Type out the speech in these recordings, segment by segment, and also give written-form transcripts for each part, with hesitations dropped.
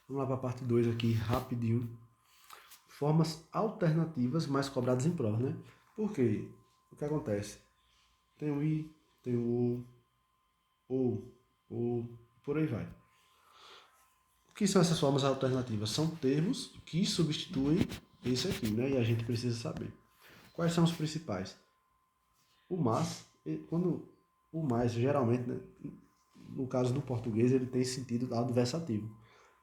Vamos lá para a parte 2 aqui, rapidinho. Formas alternativas mais cobradas em prova, né? Por quê? O que acontece? Tem o I, tem o ou, por aí vai. O que são essas formas alternativas? São termos que substituem esse aqui, né? E a gente precisa saber. Quais são os principais? O mas, quando o mais, geralmente, né, no caso do português, ele tem sentido adversativo.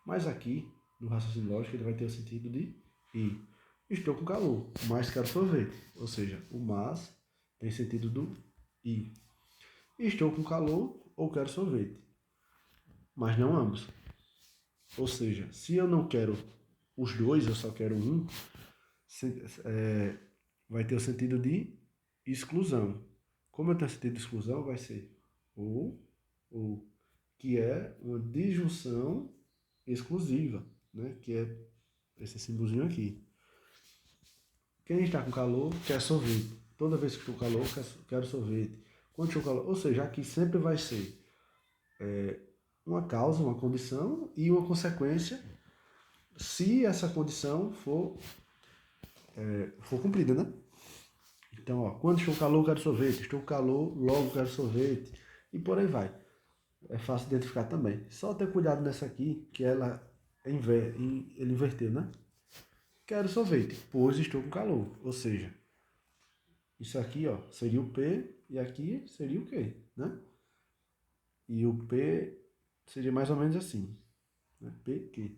Mas aqui, no raciocínio lógico, ele vai ter o sentido de ir. Estou com calor, mas quero sorvete. Ou seja, o mas tem sentido do ir. Estou com calor ou quero sorvete. Mas não ambos. Ou seja, se eu não quero os dois, eu só quero um, vai ter o sentido de exclusão. Como eu tenho sentido de exclusão, vai ser ou, que é uma disjunção exclusiva, né? Que é esse símbolozinho aqui. Quem está com calor quer sorvete. Toda vez que estou com calor, quero sorvete. Quando estou com calor, ou seja, aqui sempre vai ser uma causa, uma condição e uma consequência, se essa condição for cumprida, né? Então, ó, quando estou com calor, quero sorvete. Estou com calor, logo quero sorvete. E por aí vai. É fácil identificar também. Só ter cuidado nessa aqui, que ela ele inverteu, né? Quero sorvete, pois estou com calor. Ou seja, isso aqui, ó, seria o P e aqui seria o Q, né? E o P seria mais ou menos assim, né? P, Q.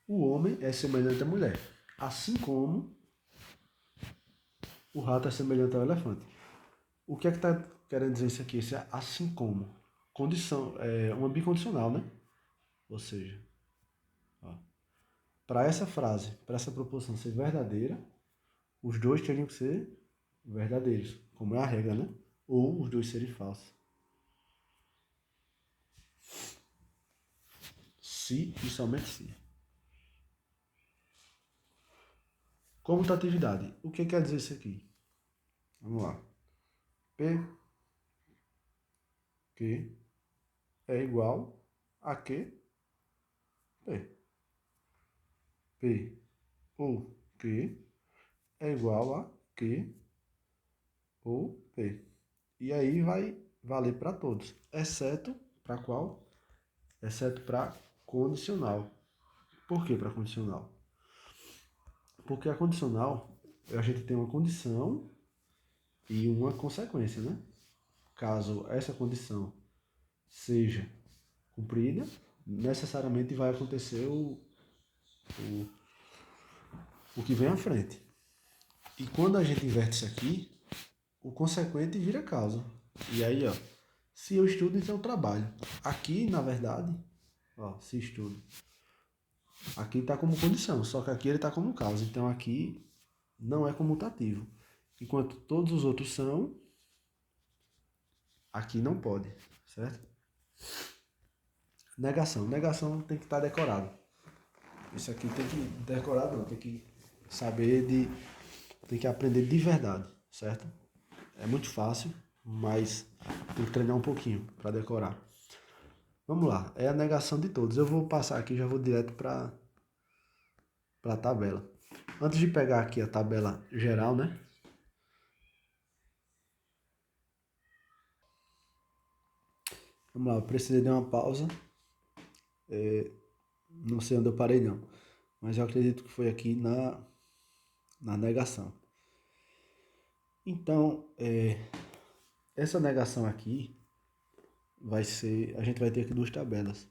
O homem é semelhante à mulher, assim como o rato é semelhante ao elefante. O que é que está querendo dizer isso aqui? Esse é assim como. Condição, é uma bicondicional, né? Ou seja, para essa frase, para essa proposição ser verdadeira, os dois teriam que ser verdadeiros, como é a regra, né? Ou os dois serem falsos. Se e somente se. Comutatividade. O que quer dizer isso aqui? Vamos lá. P, Q é igual a Q, P. P ou Q é igual a Q ou P. E aí vai valer para todos, exceto para qual? Exceto para condicional. Por que para condicional? Porque a condicional, a gente tem uma condição e uma consequência, né? Caso essa condição seja cumprida, necessariamente vai acontecer o que vem à frente. E quando a gente inverte isso aqui, o consequente vira causa. E aí, ó, se eu estudo, então eu trabalho. Aqui, na verdade, ó, se estudo. Aqui está como condição, só que aqui ele está como causa. Então aqui não é comutativo. Enquanto todos os outros são, aqui não pode, certo? Negação. Negação tem que estar decorado. Isso aqui tem que decorar, não. Tem que saber de... Tem que aprender de verdade, certo? É muito fácil, mas tem que treinar um pouquinho para decorar. Vamos lá. É a negação de todos. Eu vou passar aqui, já vou direto para a tabela. Antes de pegar aqui a tabela geral, né? Vamos lá, eu precisei de uma pausa. Não sei onde eu parei não. Mas eu acredito que foi aqui na negação. Então, essa negação aqui vai ser... A gente vai ter aqui duas tabelas.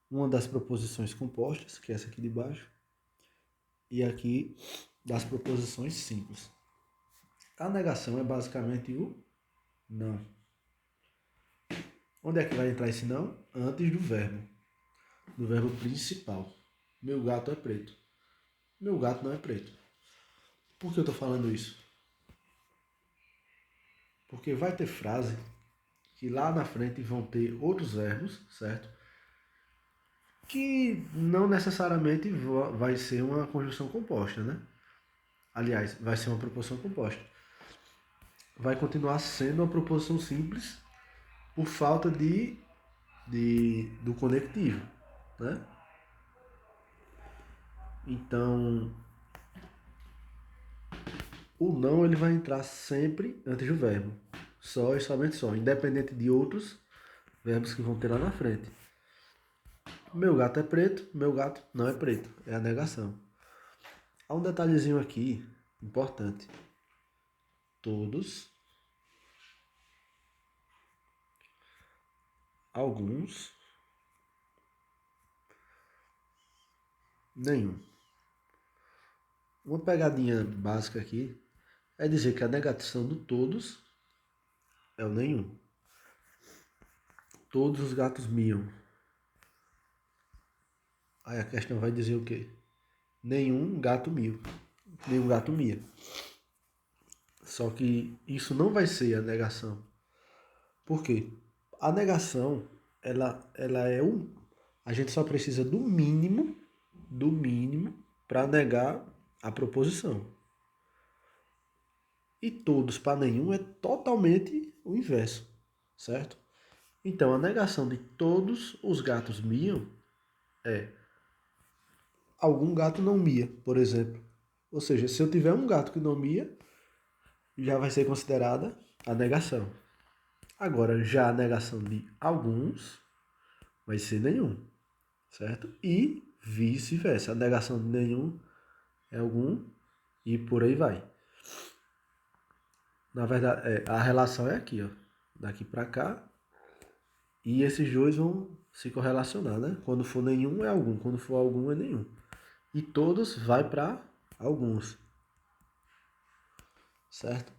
Uma das proposições compostas, que é essa aqui de baixo. E aqui das proposições simples. A negação é basicamente o não. Onde é que vai entrar esse não? Antes do verbo principal. Meu gato é preto. Meu gato não é preto. Por que eu estou falando isso? Porque vai ter frase que lá na frente vão ter outros verbos, certo? Que não necessariamente vai ser uma conjunção composta, né? Aliás, vai ser uma proposição composta. Vai continuar sendo uma proposição simples por falta de do conectivo, né? Então, o não ele vai entrar sempre antes do verbo. Só e somente só, independente de outros verbos que vão ter lá na frente. Meu gato é preto, meu gato não é preto. É a negação. Há um detalhezinho aqui importante. Todos, alguns, nenhum. Uma pegadinha básica aqui é dizer que a negação do todos é o nenhum. Todos os gatos miam. Aí a questão vai dizer o quê? Nenhum gato mia. Nenhum gato mia. Só que isso não vai ser a negação. Por quê? A negação, ela é um... A gente só precisa do mínimo para negar a proposição. E todos para nenhum é totalmente o inverso, certo? Então, a negação de todos os gatos miam é algum gato não mia, por exemplo. Ou seja, se eu tiver um gato que não mia, já vai ser considerada a negação. Agora, já a negação de alguns vai ser nenhum, certo? E vice-versa. A negação de nenhum é algum e por aí vai. Na verdade, a relação é aqui, ó. Daqui para cá. E esses dois vão se correlacionar, né? Quando for nenhum é algum, quando for algum é nenhum. E todos vai para alguns. Certo?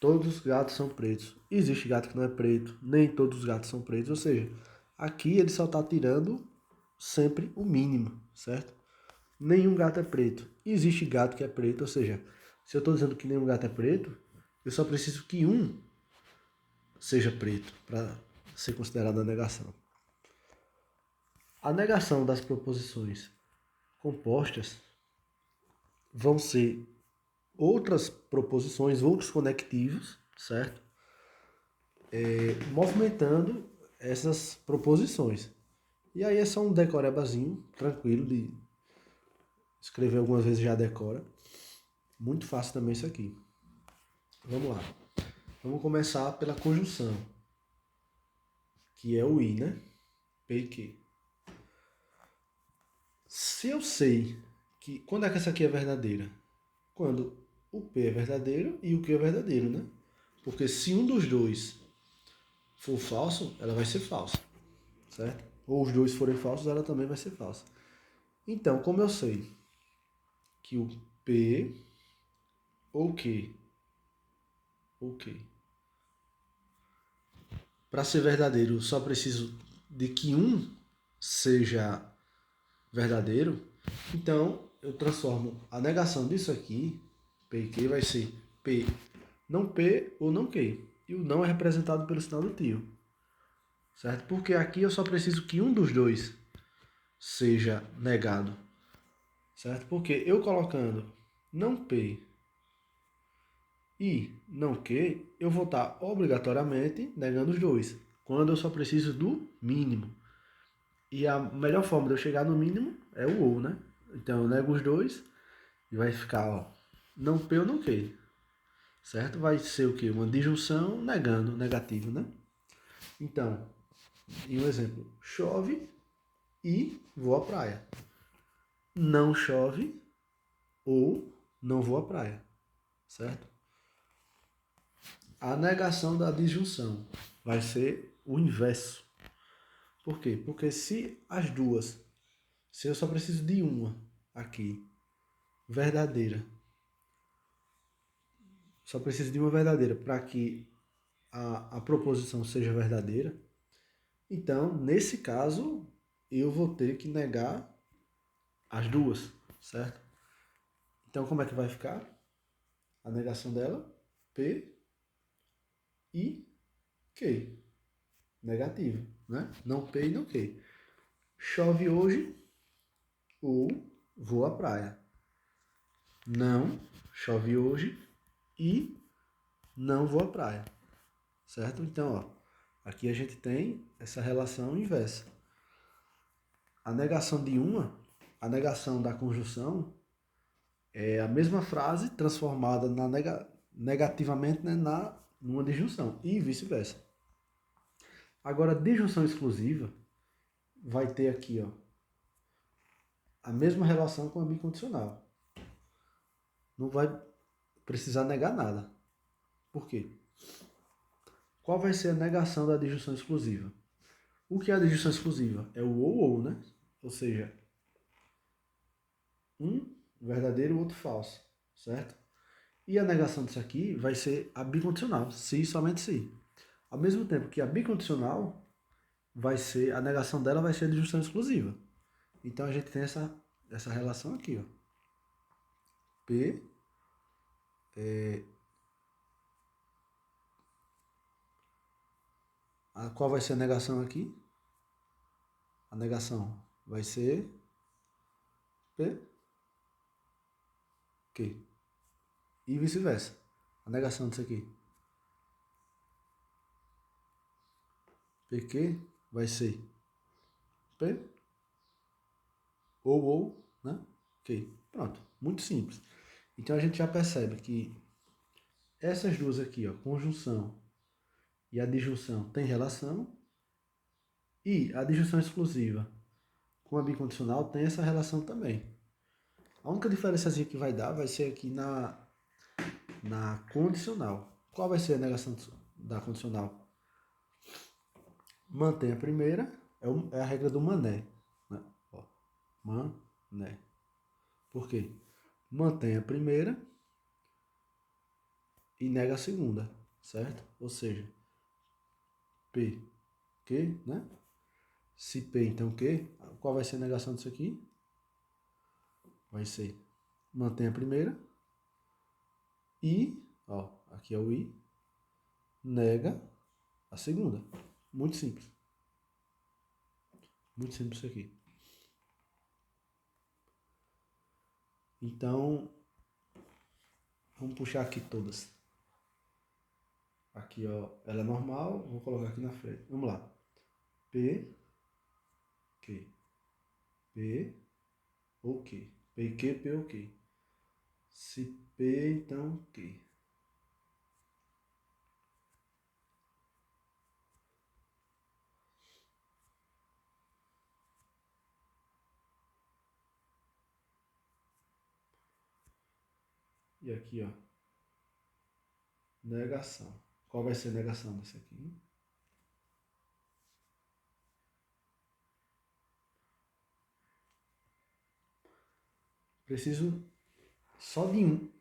Todos os gatos são pretos. Existe gato que não é preto, nem todos os gatos são pretos. Ou seja, aqui ele só está tirando sempre o mínimo, certo? Nenhum gato é preto. Existe gato que é preto, ou seja, se eu estou dizendo que nenhum gato é preto, eu só preciso que um seja preto para ser considerado a negação. A negação das proposições compostas vão ser outras proposições, outros conectivos, certo? Movimentando essas proposições. E aí é só um decorebazinho, tranquilo, de escrever algumas vezes já decora. Muito fácil também isso aqui. Vamos lá. Vamos começar pela conjunção, que é o I, né? P e Q. Se eu sei que... Quando é que essa aqui é verdadeira? Quando o P é verdadeiro e o Q é verdadeiro, né? Porque se um dos dois for falso, ela vai ser falsa, certo? Ou os dois forem falsos, ela também vai ser falsa. Então, como eu sei que o P ou Q, para ser verdadeiro, eu só preciso de que um seja verdadeiro, então eu transformo a negação disso aqui, P e Q, vai ser P não P ou não Q. E o não é representado pelo sinal do tio. Certo? Porque aqui eu só preciso que um dos dois seja negado. Certo? Porque eu colocando não P e não Q, eu vou estar obrigatoriamente negando os dois. Quando eu só preciso do mínimo. E a melhor forma de eu chegar no mínimo é o ou, né? Então eu nego os dois e vai ficar, ó, não P ou não Q. Certo? Vai ser o quê? Uma disjunção negando, negativo, né? Então, em um exemplo, chove e vou à praia. Não chove ou não vou à praia, certo? A negação da disjunção vai ser o inverso. Por quê? Porque se eu só preciso de uma aqui, verdadeira, só preciso de uma verdadeira para que a proposição seja verdadeira, então, nesse caso, eu vou ter que negar as duas, certo? Então, como é que vai ficar? A negação dela, P e Q. Negativo, né? Não P e não Q. Chove hoje ou vou à praia. Não chove hoje e não vou à praia. Certo? Então, ó, Aqui a gente tem essa relação inversa. A negação de uma, a negação da conjunção, é a mesma frase transformada negativamente, né, numa disjunção e vice-versa. Agora, disjunção exclusiva vai ter aqui, ó, a mesma relação com a bicondicional. Não vai precisar negar nada. Por quê? Qual vai ser a negação da disjunção exclusiva? O que é a disjunção exclusiva? É o ou, né? Ou seja, um verdadeiro e o outro falso, certo? E a negação disso aqui vai ser a bicondicional, se e somente se. Ao mesmo tempo que a bicondicional vai ser, a negação dela vai ser a disjunção exclusiva. Então a gente tem essa relação aqui, ó. P qual vai ser a negação aqui? A negação vai ser P, Q. E vice-versa. A negação disso aqui. PQ vai ser P ou, né? Q. Pronto. Muito simples. Então a gente já percebe que essas duas aqui, ó, conjunção e a disjunção, tem relação. E a disjunção exclusiva com a bicondicional tem essa relação também. A única diferença que vai dar vai ser aqui na condicional. Qual vai ser a negação da condicional? Mantém a primeira, é a regra do mané. Né? Ó, mané. Por quê? Mantém a primeira e nega a segunda, certo? Ou seja, P, Q, né? Se P, então Q, qual vai ser a negação disso aqui? Vai ser mantém a primeira e, ó, aqui é o I, nega a segunda. Muito simples. Muito simples isso aqui. Então, vamos puxar aqui todas. Aqui, ó, ela é normal, vou colocar aqui na frente. Vamos lá. P, Q. P, ou Q. P, Q, P, ou Q. Se P, então Q. E aqui, ó, negação. Qual vai ser a negação desse aqui? Preciso só de um.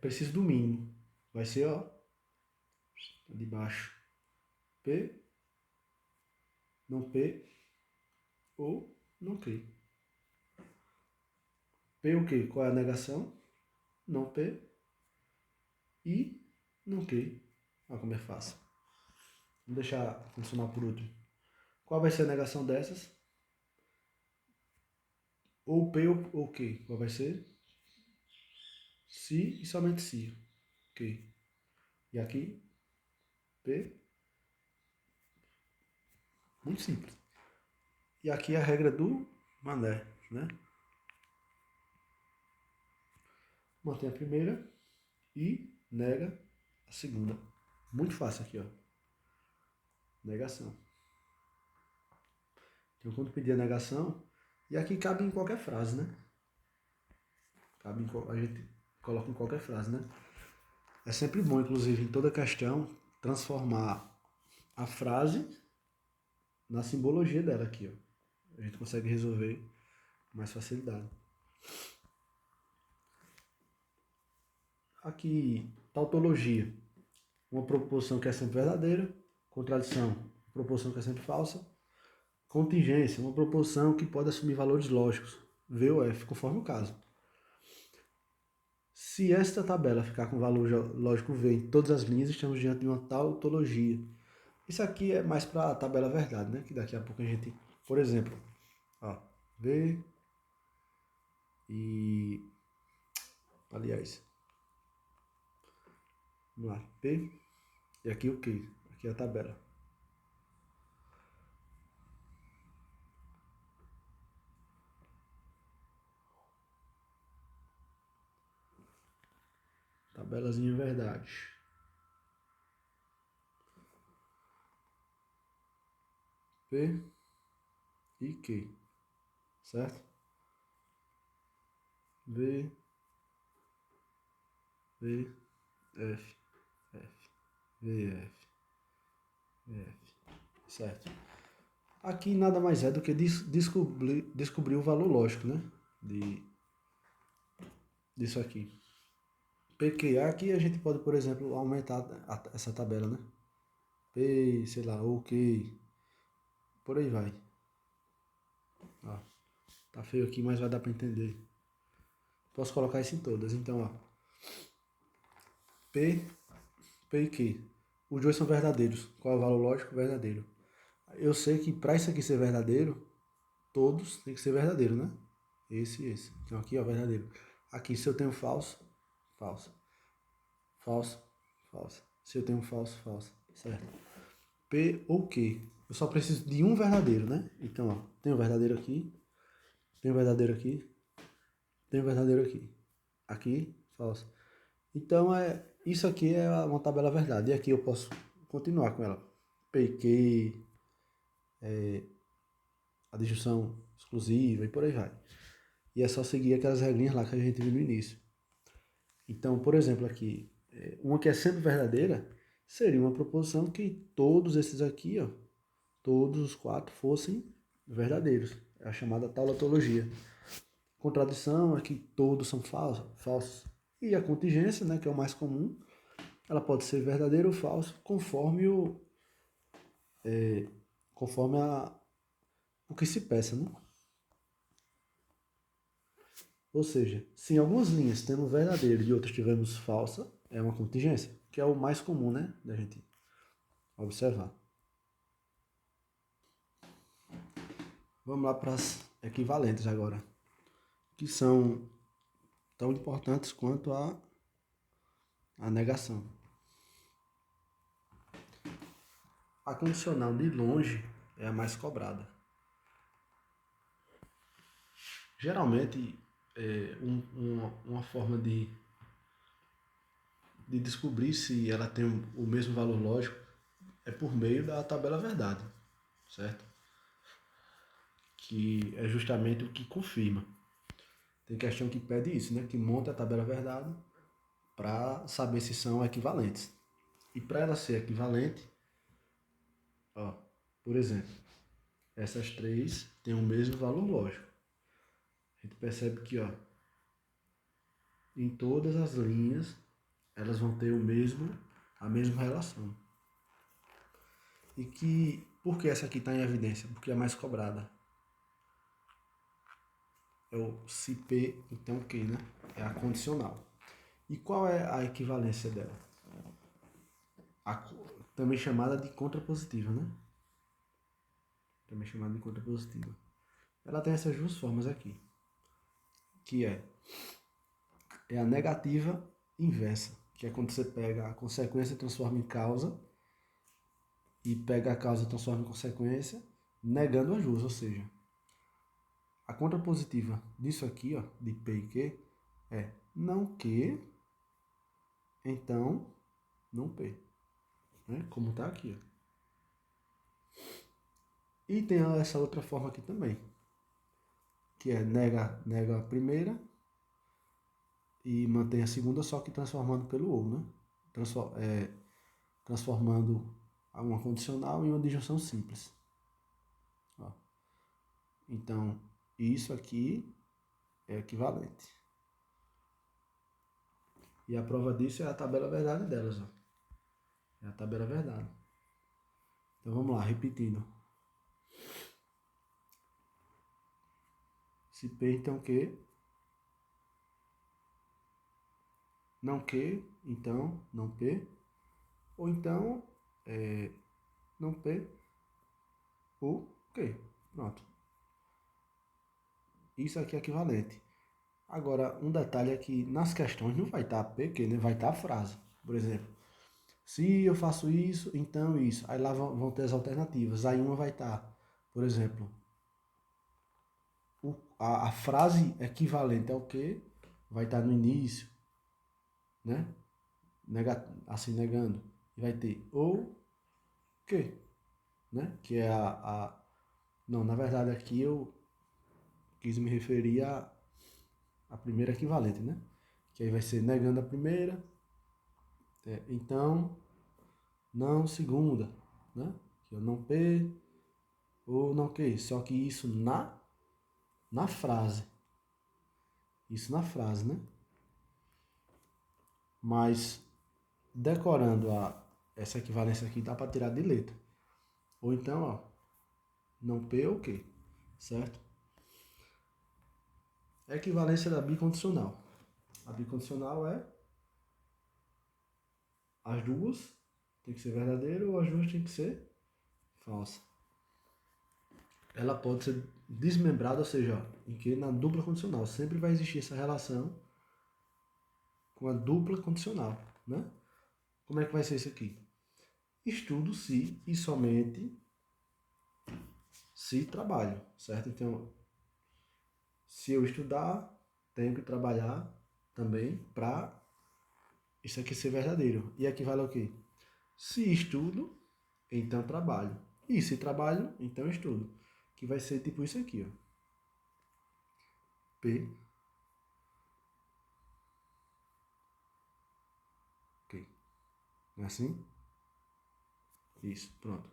Preciso do mínimo. Vai ser, ó, de baixo. P, não P, ou não Q. P o quê? Qual é a negação? Não P e não Q. Olha como é fácil. Vamos deixar funcionar por último. Qual vai ser a negação dessas? Ou P ou Q. Qual vai ser? Se e somente se. Q. E aqui, P. Muito simples. E aqui a regra do mané, né? Mantém a primeira e nega a segunda. Muito fácil aqui, ó. Negação. Então, quando pedir a negação, e aqui cabe em qualquer frase, né? A gente coloca em qualquer frase, né? É sempre bom, inclusive, em toda questão, transformar a frase na simbologia dela aqui, ó. A gente consegue resolver com mais facilidade. Aqui, tautologia. Uma proposição que é sempre verdadeira. Contradição, proposição que é sempre falsa. Contingência, uma proposição que pode assumir valores lógicos, V ou F, conforme o caso. Se esta tabela ficar com valor lógico V em todas as linhas, estamos diante de uma tautologia. Isso aqui é mais para a tabela verdade, né? Que daqui a pouco a gente, por exemplo, ó, V e, aliás, vamos lá, P e aqui o Q, aqui é a tabela. Tabelazinha verdade. P e Q, certo? V, V, F, F, V, F, V, F, certo? Aqui nada mais é do que descobrir o valor lógico, né? Disso aqui. PQA, aqui a gente pode, por exemplo, aumentar essa tabela, né? P, sei lá, OK, por aí vai. Ó, tá feio aqui, mas vai dar para entender. Posso colocar isso em todas. Então, ó, P, P e Q. Os dois são verdadeiros. Qual é o valor lógico? Verdadeiro. Eu sei que para isso aqui ser verdadeiro, todos tem que ser verdadeiro, né? Esse e esse. Então aqui, ó, verdadeiro. Aqui, se eu tenho falso, falso. Falso, falso. Se eu tenho falso, falso. Certo? P ou Q. Eu só preciso de um verdadeiro, né? Então, ó, tem um verdadeiro aqui, tem um verdadeiro aqui, tem um verdadeiro aqui. Aqui, falso. Então, isso aqui é uma tabela verdade. E aqui eu posso continuar com ela. P e Q, a disjunção exclusiva e por aí vai. E é só seguir aquelas regrinhas lá que a gente viu no início. Então, por exemplo, aqui, uma que é sempre verdadeira seria uma proposição que todos esses aqui, ó, todos os quatro fossem verdadeiros. É a chamada tautologia. Contradição é que todos são falsos. E a contingência, né, que é o mais comum, ela pode ser verdadeira ou falsa conforme conforme o que se peça, né? Ou seja, se em algumas linhas temos verdadeiro e outras tivemos falsa, é uma contingência, que é o mais comum, né, da gente observar. Vamos lá para as equivalentes agora, que são tão importantes quanto a negação. A condicional de longe é a mais cobrada. Geralmente, uma forma de descobrir se ela tem o mesmo valor lógico é por meio da tabela verdade, certo? Que é justamente o que confirma. Tem questão que pede isso, né? Que monta a tabela verdade para saber se são equivalentes. E para ela ser equivalente, ó, por exemplo, essas três têm o mesmo valor lógico. A gente percebe que, ó, em todas as linhas elas vão ter a mesma relação. E que, por que essa aqui está em evidência? Porque é mais cobrada. É o se P, então Q, né? É a condicional. E qual é a equivalência dela? Também chamada de contrapositiva, né? Também chamada de contrapositiva. Ela tem essas duas formas aqui, que é a negativa inversa, que é quando você pega a consequência e transforma em causa, e pega a causa e transforma em consequência, negando as duas, ou seja, a contrapositiva disso aqui, ó, de P e Q, é não que, então não P. Né? Como está aqui. Ó. E tem essa outra forma aqui também, que é nega a primeira e mantém a segunda, só que transformando pelo ou, né? Transformando uma condicional em uma disjunção simples. Ó. Então, isso aqui é equivalente. E a prova disso é a tabela verdade delas. Ó. É a tabela verdade. Então vamos lá, repetindo. Se P, então Q. Não Q, então não P. Ou então, não P, o Q. Pronto. Isso aqui é equivalente. Agora, um detalhe é que nas questões não vai estar PQ, né? Vai estar a frase. Por exemplo, se eu faço isso, então isso. Aí lá vão ter as alternativas. Aí uma vai estar, por exemplo, a frase equivalente ao que vai estar no início, né? assim negando, e vai ter ou que, né? Que é Não, na verdade aqui eu quis me referir à primeira equivalente, né? Que aí vai ser negando a primeira, então, não segunda, né? Que é não P ou não Q. Só que isso na frase. Isso na frase, né? Mas decorando essa equivalência aqui dá para tirar de letra. Ou então, ó, não P ou Q, certo? A equivalência da bicondicional. A bicondicional é as duas tem que ser verdadeira ou as duas tem que ser falsa. Ela pode ser desmembrada, ou seja, em que na dupla condicional sempre vai existir essa relação com a dupla condicional, né? Como é que vai ser isso aqui? Estudo se e somente se trabalho, certo? Então, se eu estudar, tenho que trabalhar também para isso aqui ser verdadeiro. E aqui vale o quê? Se estudo, então trabalho. E se trabalho, então estudo. Que vai ser tipo isso aqui, ó. P. Ok. Não é assim? Isso, pronto.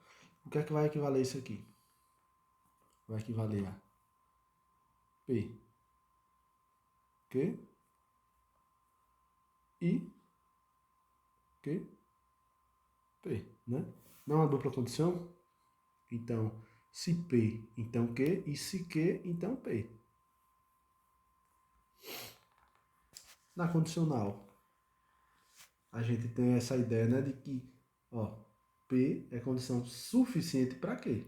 O que é que vai equivaler isso aqui? Vai equivaler a P. Q. I. Q. P, né? Não é uma dupla condição? Então, se P, então Q. E se Q, então P. Na condicional, a gente tem essa ideia, né, de que, ó, P é condição suficiente para Q,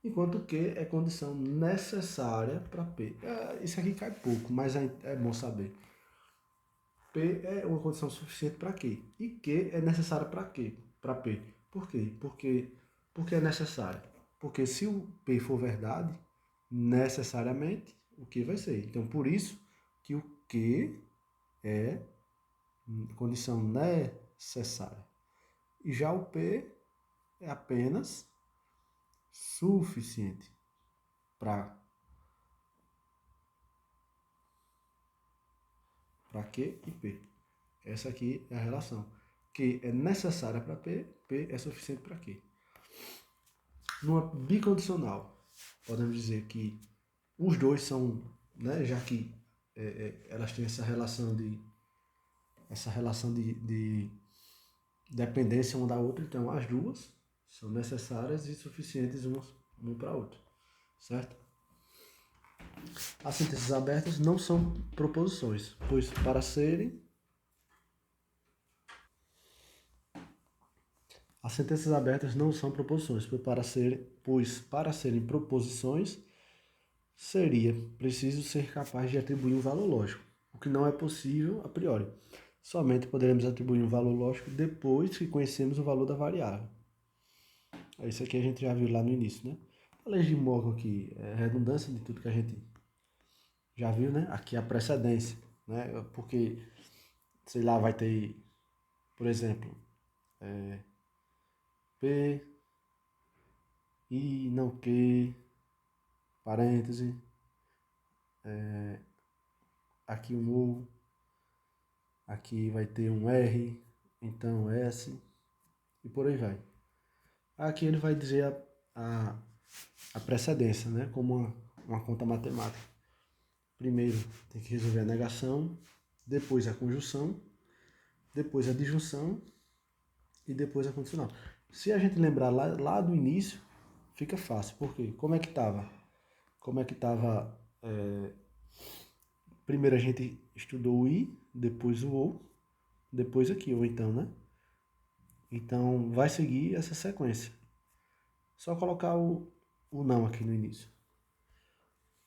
enquanto Q é condição necessária para P. Isso aqui cai pouco, mas é bom saber. P é uma condição suficiente para Q e Q é necessária para Q, para P. Por quê? Porque é necessário. Porque se o P for verdade, necessariamente o Q vai ser. Então, por isso que o Q é condição necessária. E já o P é apenas suficiente para Q e P. Essa aqui é a relação. Q é necessária para P, P é suficiente para Q. Numa bicondicional, podemos dizer que os dois são, né, já que elas têm essa relação de dependência uma da outra, então as duas são necessárias e suficientes uma para a outra, certo? As sentenças abertas não são proposições, pois para serem as sentenças abertas não são proposições, pois para serem proposições seria preciso ser capaz de atribuir um valor lógico, o que não é possível a priori. Somente poderemos atribuir um valor lógico depois que conhecemos o valor da variável. Isso aqui a gente já viu lá no início, né? A lei de Morgan aqui é redundância de tudo que a gente já viu, né? Aqui a precedência, né? Porque, sei lá, vai ter, por exemplo, P, I, não Q, parêntese, aqui um U, aqui vai ter um R, então S, e por aí vai. Aqui ele vai dizer a precedência, né? Como uma conta matemática. Primeiro tem que resolver a negação, depois a conjunção, depois a disjunção e depois a condicional. Se a gente lembrar lá do início, fica fácil. Por quê? Como é que estava? Primeiro a gente estudou o I, depois o OU, depois aqui, ou então, né? Então vai seguir essa sequência. Só colocar o não aqui no início.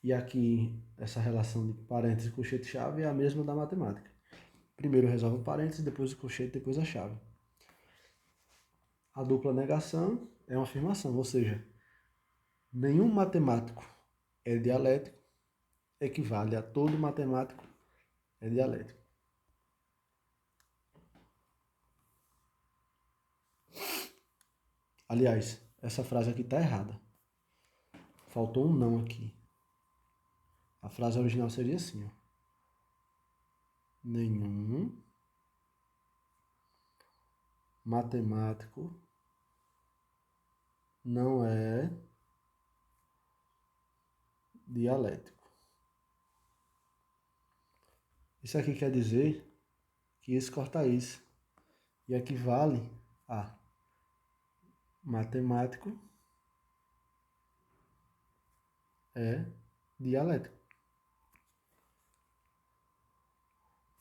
E aqui, essa relação de parênteses, colchete, chave é a mesma da matemática. Primeiro resolve o parênteses, depois o colchete, depois a chave. A dupla negação é uma afirmação, ou seja, nenhum matemático é dialético, equivale a todo matemático é dialético. Aliás, essa frase aqui está errada. Faltou um não aqui. A frase original seria assim, ó. Nenhum matemático não é dialético. Isso aqui quer dizer que esse corta isso e equivale a matemático é dialético.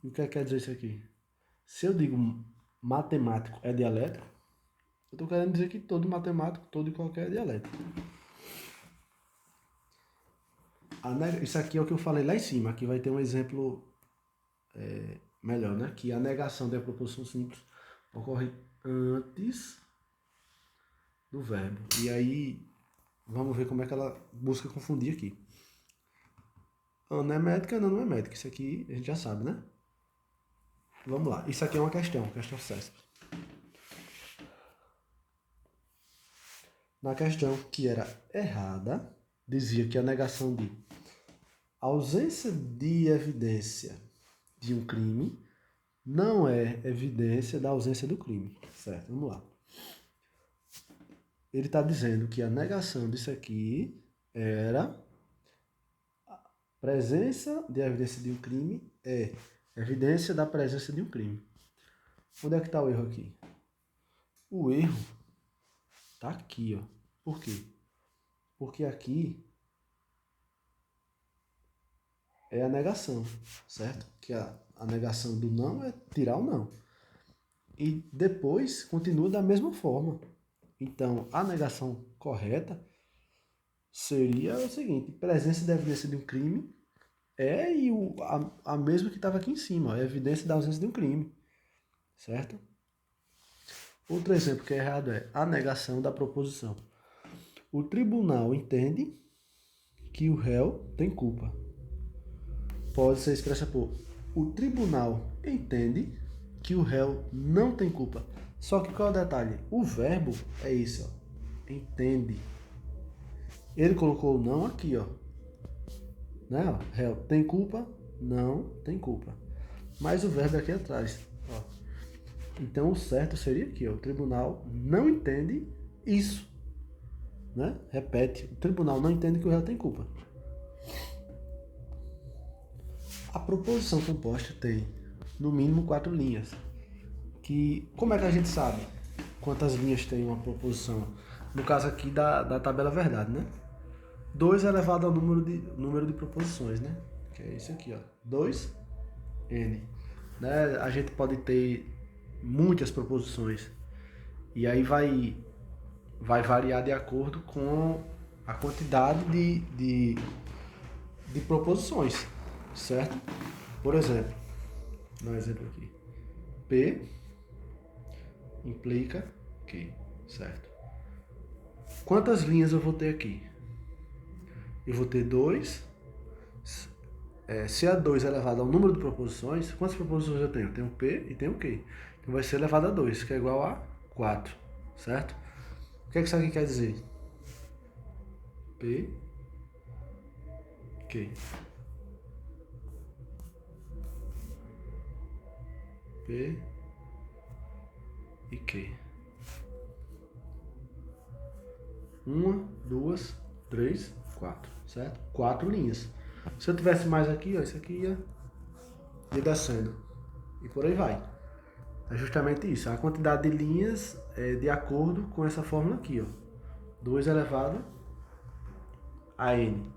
E o que quer dizer isso aqui? Se eu digo matemático é dialético, eu estou querendo dizer que todo matemático, todo e qualquer é dialético. Isso aqui é o que eu falei lá em cima. Aqui vai ter um exemplo melhor, né? Que a negação da proposição simples ocorre antes do verbo. E aí, vamos ver como é que ela busca confundir aqui. Ana é médica, Ana não é médica. Isso aqui a gente já sabe, né? Vamos lá. Isso aqui é uma questão CESP. Na questão que era errada, dizia que a negação de ausência de evidência de um crime não é evidência da ausência do crime. Certo? Vamos lá. Ele está dizendo que a negação disso aqui era a presença de evidência de um crime é evidência da presença de um crime. Onde é que está o erro aqui? O erro está aqui, ó. Por quê? Porque aqui é a negação, certo? Que a negação do não é tirar o não. E depois continua da mesma forma. Então, a negação correta seria o seguinte: presença da evidência de um crime é a mesma que estava aqui em cima, a evidência da ausência de um crime, certo? Outro exemplo que é errado é a negação da proposição. O tribunal entende que o réu tem culpa. Pode ser expressa por: o tribunal entende que o réu não tem culpa. Só que qual é o detalhe? O verbo é isso, ó. Entende. Ele colocou o não aqui, ó. Né? Ó, réu tem culpa? Não tem culpa. Mas o verbo é aqui atrás, ó. Então o certo seria aqui, ó. O tribunal não entende isso. Né? Repete. O tribunal não entende que o réu tem culpa. A proposição composta tem, no mínimo, 4 linhas. Que, como é que a gente sabe quantas linhas tem uma proposição? No caso aqui da tabela verdade, né? 2 elevado ao número de proposições, né? Que é isso aqui, ó. 2n. Né? A gente pode ter muitas proposições. E aí vai variar de acordo com a quantidade de proposições, certo? Por exemplo, dá um exemplo aqui. P implica Q, certo? Quantas linhas eu vou ter aqui? Eu vou ter 2. Se a 2 é elevado ao número de proposições, quantas proposições eu tenho? Eu tenho P e tenho Q. Então vai ser elevado a 2, que é igual a 4, certo? O que é que isso aqui quer dizer? P, Q. P e Q. 1, 2, 3, 4, certo? 4 linhas. Se eu tivesse mais aqui, ó, isso aqui ia descendo. E por aí vai. É justamente isso. A quantidade de linhas é de acordo com essa fórmula aqui, ó. 2 elevado a n.